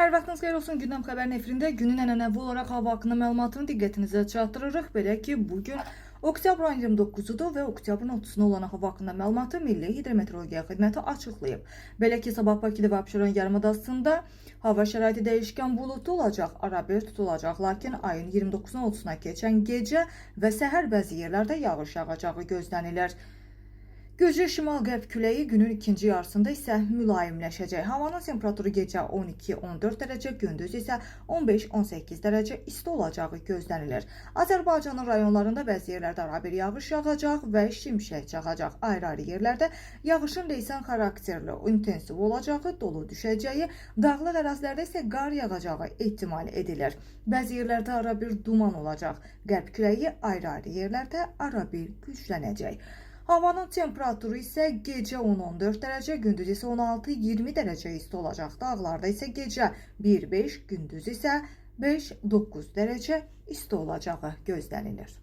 Hər vaxtınız xeyir olsun. Gündəm xəbərin efirində günün ənənəvi olaraq hava haqqında məlumatını diqqətinizə çatdırırıq. Belə ki, bugün oktyabrın 29-udur və oktyabrın 30-una olan hava haqqında məlumatı Milli Hidrometeorologiya Xidməti açıqlayıb. Belə ki, sabah Bakıda və Abşeron yarımadasında hava şəraiti dəyişkən buludlu olacaq, arabir tutulacaq. Lakin ayın 29-dan 30-una keçən gecə və səhər bəzi yerlərdə yağış yağacağı gözlənilir. Güclü şimal-qərb küləyi günün ikinci yarısında isə mülayimləşəcək. Havanın temperaturu gecə 12-14 dərəcə, gündüz isə 15-18 dərəcə isti olacağı gözlənilir. Azərbaycanın rayonlarında bəzi yerlərdə arabir yağış yağacaq və şimşək çaxacaq. Ayrı-ayrı yerlərdə yağışın leysan xarakterli, intensiv olacağı, dolu düşəcəyi, dağlıq ərazilərdə isə qar yağacağı ehtimal edilir. Bəzi yerlərdə arabir duman olacaq. Qərb küləyi ayrı-ayrı yerlərdə arabir güclənəcək. Havanın temperaturu isə gecə 10-14 dərəcə, gündüz isə 16-20 dərəcə isti olacaq. Dağlarda isə gecə 1-5, gündüz isə 5-9 dərəcə isti olacağı gözlənilir.